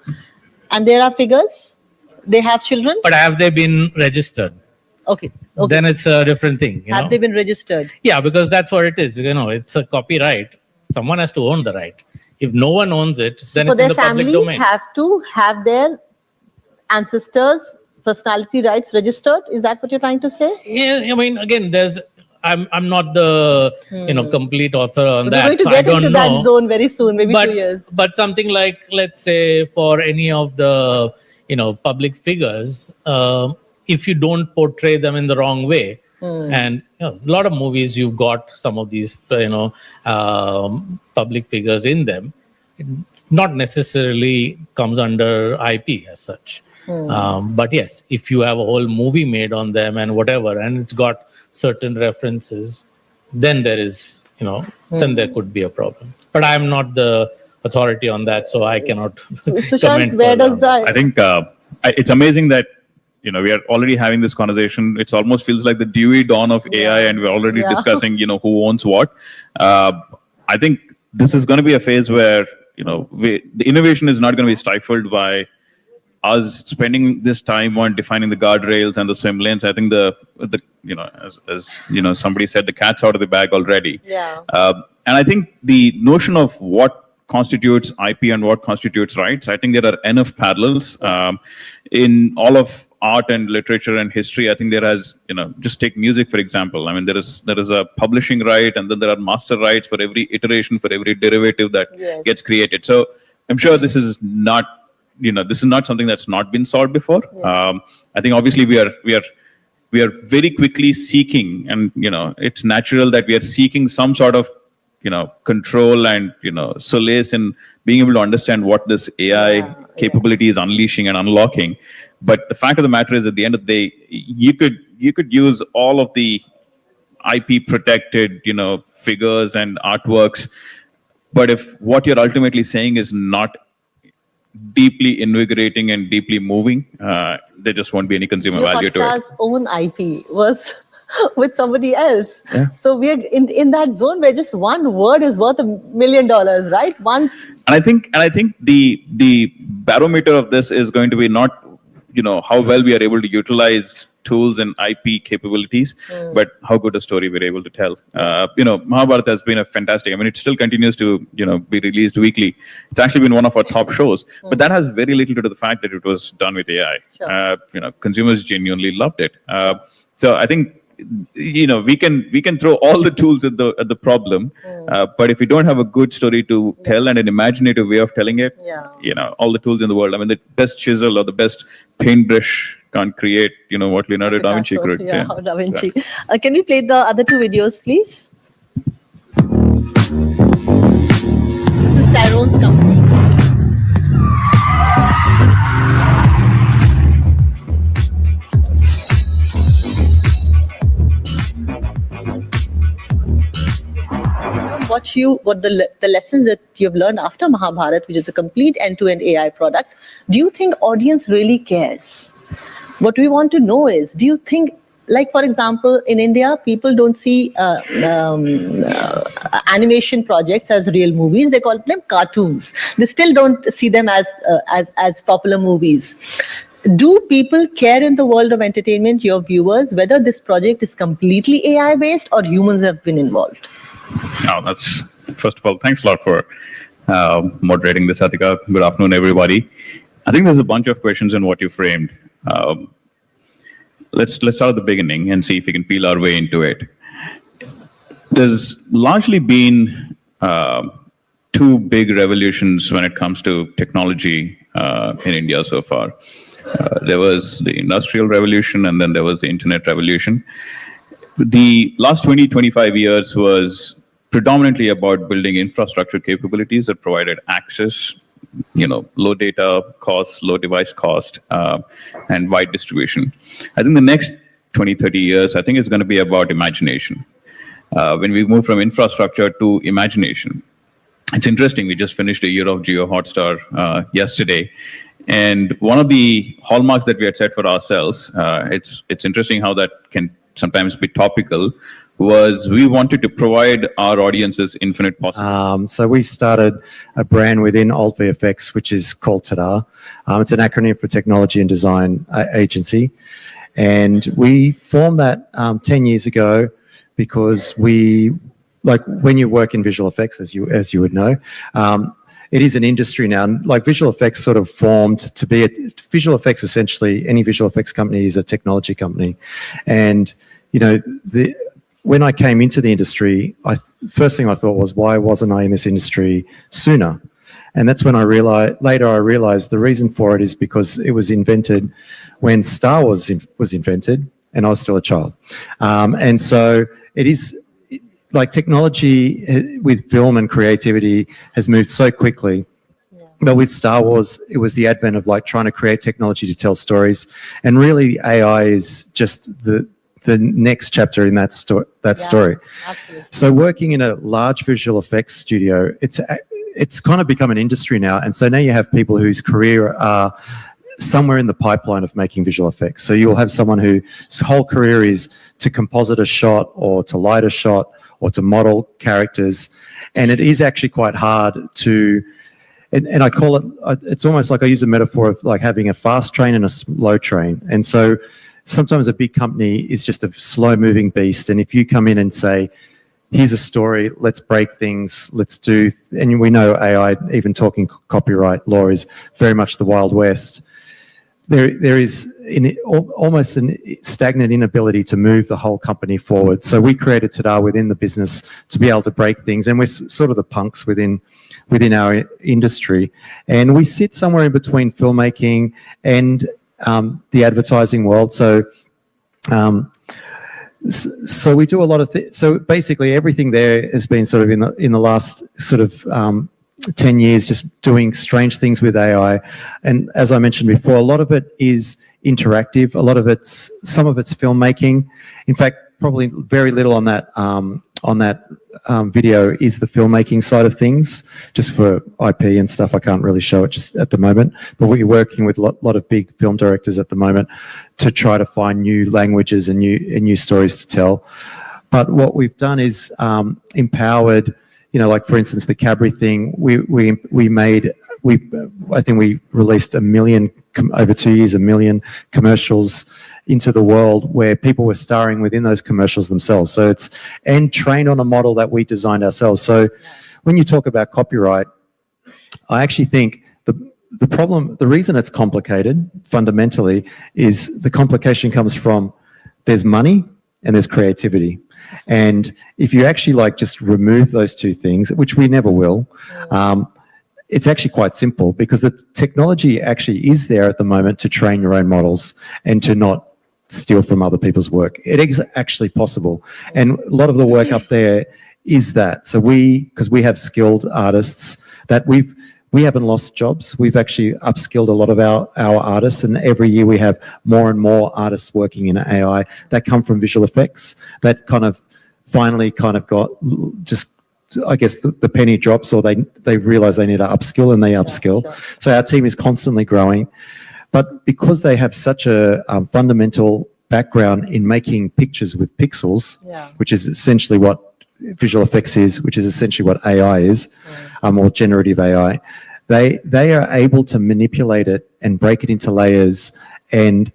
and there are figures, they have children. But have they been registered? Okay. Then it's a different thing. Have they been registered? Yeah, because that's what it is. It's a copyright. Someone has to own the right. If no one owns it, then it's in the public domain. So their families have to have their ancestors' personality rights registered? Is that what you're trying to say? Yeah, I mean, again, I'm not the complete author on that. We're going to get into that zone very soon, maybe 2 years. But something like, let's say, for any of the public figures, if you don't portray them in the wrong way, and a lot of movies you've got some of these public figures in them, it not necessarily comes under IP as such. But yes, if you have a whole movie made on them and whatever, and it's got certain references, then there is, then there could be a problem. But I'm not the authority on that, so I cannot comment. Where does that? I think it's amazing that we are already having this conversation. It almost feels like the dewy dawn of AI, and we're already discussing who owns what. I think this is going to be a phase where the innovation is not going to be stifled by us spending this time on defining the guardrails and the swim lanes. I think as somebody said, the cat's out of the bag already. And I think the notion of what constitutes IP and what constitutes rights, I think there are enough parallels in all of art and literature and history. I think there has, just take music, for example. I mean, there is a publishing right, and then there are master rights for every iteration, for every derivative that gets created. So I'm sure this is not something that's not been solved before. I think obviously we are very quickly seeking, and it's natural that we are seeking some sort of control and solace in being able to understand what this AI capability is unleashing and unlocking. But the fact of the matter is, at the end of the day, you could use all of the IP protected figures and artworks, but if what you're ultimately saying is not deeply invigorating and deeply moving, there just won't be any consumer value to it. Own IP was with somebody else. So we are in that zone where just one word is worth $1 million, right? And I think the barometer of this is going to be not how well we are able to utilize tools and IP capabilities, but how good a story we're able to tell. Mahabharata has been a fantastic. I mean, it still continues to be released weekly. It's actually been one of our top shows, but that has very little to do with the fact that it was done with AI. Consumers genuinely loved it. So I think we can throw all the tools at the problem, but if we don't have a good story to tell and an imaginative way of telling it, all the tools in the world. I mean, the best chisel or the best paintbrush can't create what Leonardo da Vinci could. Da Vinci. Can we play the other 2 videos, please? This is Tyrone's company. the lessons that you've learned after Mahabharat, which is a complete end-to-end AI product, do you think audience really cares? What we want to know is, do you think, like for example, in India, people don't see animation projects as real movies; they call them cartoons. They still don't see them as popular movies. Do people care in the world of entertainment, your viewers, whether this project is completely AI based or humans have been involved? Now, that's, first of all, thanks a lot for moderating this, Atika. Good afternoon, everybody. I think there's a bunch of questions in what you framed. Let's start at the beginning and see if we can peel our way into it. There's largely been two big revolutions when it comes to technology in India so far. There was the Industrial Revolution, and then there was the Internet Revolution. The last 20-25 years was predominantly about building infrastructure capabilities that provided access, low data costs, low device cost, and wide distribution. I think the next 20-30 years, I think it's going to be about imagination. When we move from infrastructure to imagination, it's interesting. We just finished a year of Geo Hotstar yesterday. And one of the hallmarks that we had set for ourselves, it's interesting how that can sometimes be topical, was we wanted to provide our audiences infinite possibilities. So we started a brand within Alt VFX, which is called TADA. It's an acronym for Technology and Design Agency. And we formed that 10 years ago because when you work in visual effects, as you would know, it is an industry now. Like visual effects sort of formed to be visual effects, essentially, any visual effects company is a technology company. And, when I came into the industry, first thing I thought was, why wasn't I in this industry sooner? And that's when I realized the reason for it is because it was invented when Star Wars was invented, and I was still a child. And so it is like technology with film and creativity has moved so quickly. Yeah. But with Star Wars, it was the advent of trying to create technology to tell stories. And really AI is just the next chapter in that story. Absolutely. So working in a large visual effects studio, it's kind of become an industry now. And so now you have people whose career are somewhere in the pipeline of making visual effects. So you'll have someone whose whole career is to composite a shot or to light a shot or to model characters. And it is actually quite hard to, and I call it, it's almost like I use a metaphor of like having a fast train and a slow train. And so sometimes a big company is just a slow moving beast. And if you come in and say, here's a story, let's break things, and we know AI, even talking copyright law, is very much the Wild West. There is almost a stagnant inability to move the whole company forward. So we created TADA within the business to be able to break things, and we're sort of the punks within our industry. And we sit somewhere in between filmmaking and the advertising world. So we do a lot of things. So basically everything there has been sort of in the last sort of 10 years just doing strange things with AI. And as I mentioned before, a lot of it is interactive. Some of it's filmmaking. In fact, probably very little on that video is the filmmaking side of things. Just for IP and stuff, I can't really show it just at the moment. But we're working with a lot of big film directors at the moment to try to find new languages and new stories to tell. But what we've done is empowered. Like for instance, the Cadbury thing, I think we released over 2 years, 1 million commercials into the world where people were starring within those commercials themselves. So and trained on a model that we designed ourselves. So when you talk about copyright, I actually think the reason it's complicated fundamentally is the complication comes from there's money and there's creativity. And if you actually just remove those two things, which we never will, it's actually quite simple because the technology actually is there at the moment to train your own models and to not steal from other people's work. It is actually possible. And a lot of the work up there is that. So because we have skilled artists that we haven't lost jobs. We've actually upskilled a lot of our artists, and every year we have more and more artists working in AI that come from visual effects that finally got just I guess the penny drops, or they realize they need to upskill, and they upskill. sure. So our team is constantly growing. But because they have such a fundamental background in making pictures with pixels, Yeah. which is essentially what visual effects is, which is essentially what AI is, or generative AI, they are able to manipulate it and break it into layers and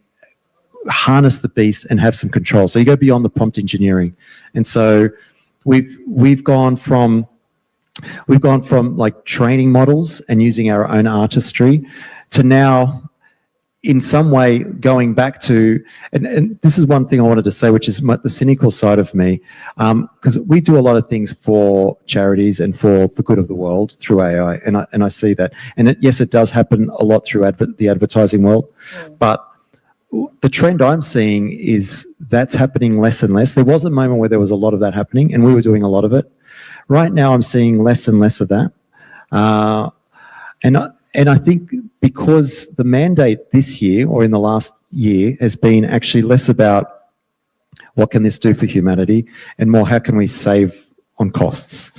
harness the beast and have some control. So you go beyond the prompt engineering. And so we've gone from like training models and using our own artistry to now in some way going back to, and this is one thing I wanted to say, which is the cynical side of me, because we do a lot of things for charities and for the good of the world through AI, and I see that. And yes, it does happen a lot through the advertising world, but the trend I'm seeing is that's happening less and less. There was a moment where there was a lot of that happening, and we were doing a lot of it. Right now, I'm seeing less and less of that. And I think because the mandate this year or in the last year has been actually less about what can this do for humanity and more how can we save on costs.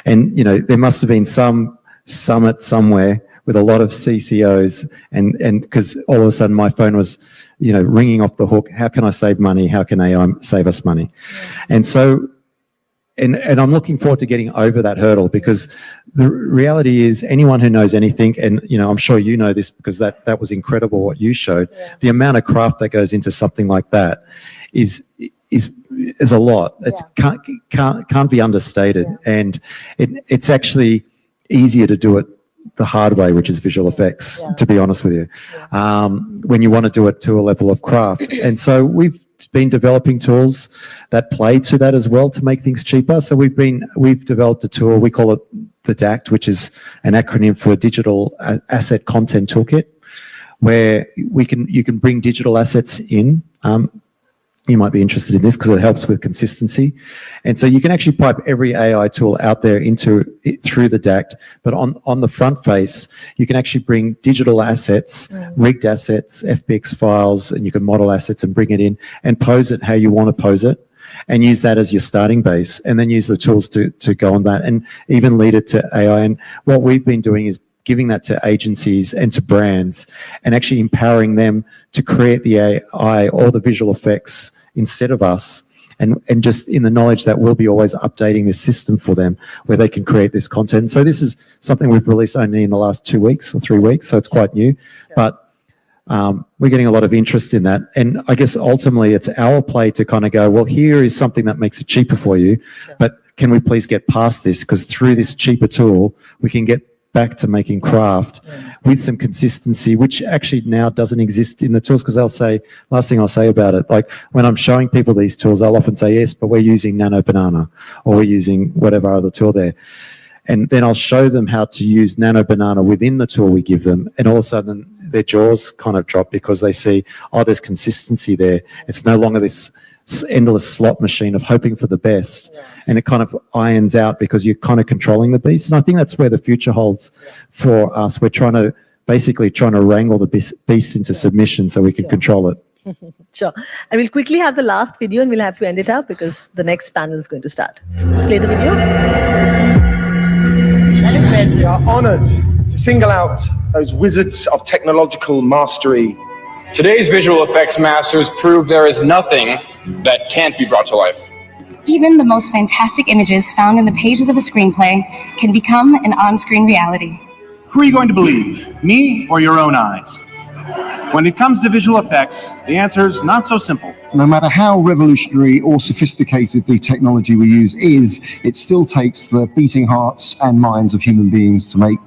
And, you know, there must have been some summit somewhere with a lot of CCOs and because all of a sudden my phone was, you know, ringing off the hook. How can I save money? How can AI save us money? And so, and I'm looking forward to getting over that hurdle, because the reality is anyone who knows anything, and you know, I'm sure you know this because that was incredible what you showed. The amount of craft that goes into something like that is a lot. It can't be understated, and it's actually easier to do it the hard way, which is visual effects. To be honest with you, when you want to do it to a level of craft, and so we've been developing tools that play to that as well to make things cheaper. So we've developed a tool, we call it the DACT, which is an acronym for Digital Asset Content Toolkit, where you can bring digital assets in. You might be interested in this because it helps with consistency. And so you can actually pipe every AI tool out there through the DACT, but on the front face, you can actually bring digital assets, rigged assets, FBX files, and you can model assets and bring it in and pose it how you want to pose it and use that as your starting base, and then use the tools to go on that and even lead it to AI. And what we've been doing is giving that to agencies and to brands and actually empowering them to create the AI or the visual effects instead of us, and just in the knowledge that we'll be always updating this system for them where they can create this content. So this is something we've released only in the last 2 weeks or 3 weeks, so it's quite new, but we're getting a lot of interest in that. And I guess ultimately it's our play to kind of go, well, here is something that makes it cheaper for you, but can we please get past this? Because through this cheaper tool, we can get back to making craft with some consistency, which actually now doesn't exist in the tools. Because they'll say, last thing I'll say about it, like when I'm showing people these tools, they'll often say, yes, but we're using Nano Banana or we're using whatever other tool there. And then I'll show them how to use Nano Banana within the tool we give them. And all of a sudden their jaws kind of drop because they see, oh, there's consistency there. It's no longer this endless slot machine of hoping for the best, and it kind of irons out because you're kind of controlling the beast. And I think that's where the future holds for us. We're basically trying to wrangle the beast into submission so we can control it. Sure. And we'll quickly have the last video and we'll have to end it up because the next panel is going to start. Let's play the video. We are honoured to single out those wizards of technological mastery. Today's visual effects masters prove there is nothing that can't be brought to life. Even the most fantastic images found in the pages of a screenplay can become an on-screen reality. Who are you going to believe, me or your own eyes? When it comes to visual effects, the answer is not so simple. No matter how revolutionary or sophisticated the technology we use is, it still takes the beating hearts and minds of human beings to make